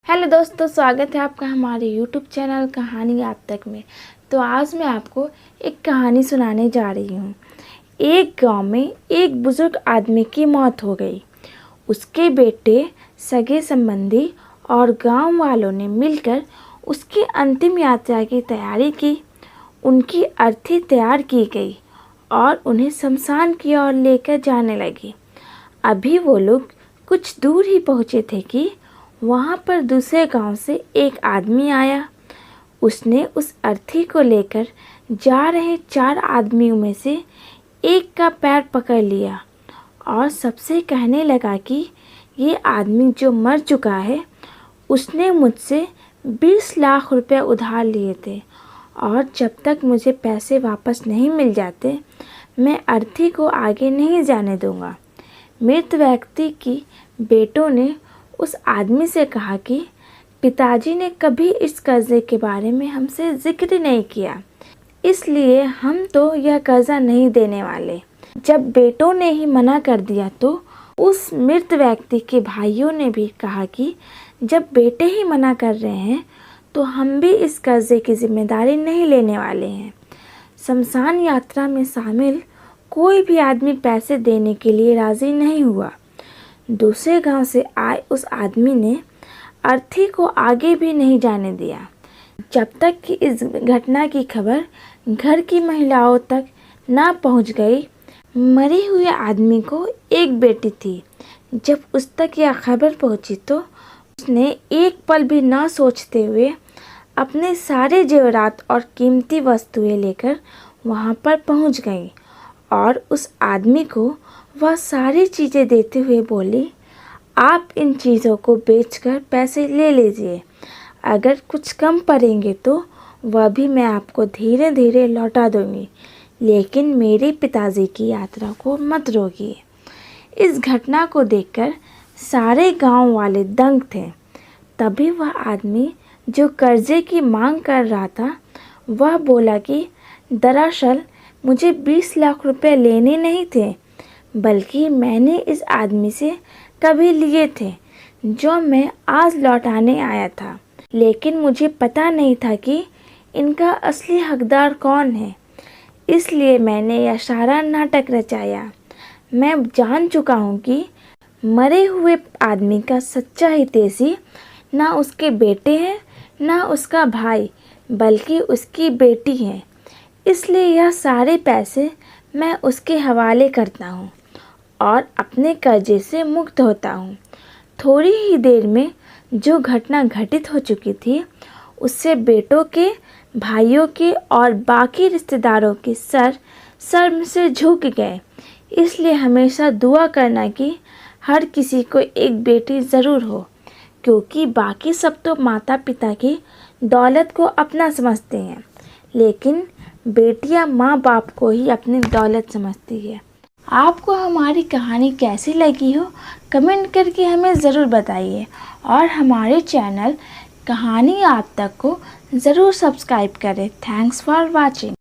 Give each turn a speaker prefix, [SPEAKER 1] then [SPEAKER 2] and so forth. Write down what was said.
[SPEAKER 1] Hello दोस्तों, स्वागत है आपका हमारे YouTube चैनल कहानी आप तक में। तो आज मैं आपको एक कहानी सुनाने जा रही हूँ। एक गांव में एक बुज़ुर्ग आदमी की मौत हो गई। उसके बेटे, सगे संबंधी और गांव वालों ने मिलकर उसकी अंतिम यात्रा की तैयारी की। उनकी अर्थी तैयार की गई और उन्हें शमशान की ओर लेकर जाने लगी। अभी वो लोग कुछ दूर ही पहुँचे थे कि वहाँ पर दूसरे गांव से एक आदमी आया। उसने उस अर्थी को लेकर जा रहे 4 आदमियों में से एक का पैर पकड़ लिया और सबसे कहने लगा कि ये आदमी जो मर चुका है, उसने मुझसे 20 लाख रुपए उधार लिए थे और जब तक मुझे पैसे वापस नहीं मिल जाते, मैं अर्थी को आगे नहीं जाने दूंगा। मृत व्यक्ति की बेटों ने उस आदमी से कहा कि पिताजी ने कभी इस कर्जे के बारे में हमसे जिक्र नहीं किया, इसलिए हम तो यह कर्जा नहीं देने वाले। जब बेटों ने ही मना कर दिया तो उस मृत व्यक्ति के भाइयों ने भी कहा कि जब बेटे ही मना कर रहे हैं तो हम भी इस कर्जे की जिम्मेदारी नहीं लेने वाले हैं। शमशान यात्रा में शामिल कोई भी आदमी पैसे देने के लिए राजी नहीं हुआ। दूसरे गांव से आए उस आदमी ने अर्थी को आगे भी नहीं जाने दिया, जब तक कि इस घटना की खबर घर की महिलाओं तक ना पहुंच गई। मरे हुए आदमी को एक बेटी थी। जब उस तक यह खबर पहुंची तो उसने एक पल भी ना सोचते हुए अपने सारे जेवरात और कीमती वस्तुएं लेकर वहां पर पहुंच गई और उस आदमी को वह सारी चीज़ें देते हुए बोली, आप इन चीज़ों को बेचकर पैसे ले लीजिए। अगर कुछ कम पड़ेंगे तो वह भी मैं आपको धीरे धीरे लौटा दूंगी, लेकिन मेरे पिताजी की यात्रा को मत रोकिए। इस घटना को देखकर सारे गांव वाले दंग थे। तभी वह आदमी जो कर्जे की मांग कर रहा था, वह बोला कि दरअसल मुझे 20 लाख रुपए लेने नहीं थे, बल्कि मैंने इस आदमी से कभी लिए थे जो मैं आज लौटाने आया था, लेकिन मुझे पता नहीं था कि इनका असली हकदार कौन है, इसलिए मैंने यह सारा नाटक रचाया। मैं जान चुका हूँ कि मरे हुए आदमी का सच्चा हितैषी ना उसके बेटे हैं ना उसका भाई, बल्कि उसकी बेटी है। इसलिए यह सारे पैसे मैं उसके हवाले करता हूँ और अपने कर्जे से मुक्त होता हूँ। थोड़ी ही देर में जो घटना घटित हो चुकी थी, उससे बेटों के, भाइयों के और बाकी रिश्तेदारों के सर शर्म से झुक गए। इसलिए हमेशा दुआ करना कि हर किसी को एक बेटी ज़रूर हो, क्योंकि बाकी सब तो माता पिता की दौलत को अपना समझते हैं, लेकिन बेटियां माँ बाप को ही अपनी दौलत समझती है। आपको हमारी कहानी कैसी लगी हो, कमेंट करके हमें ज़रूर बताइए और हमारे चैनल कहानी आप तक को ज़रूर सब्सक्राइब करें। Thanks for watching.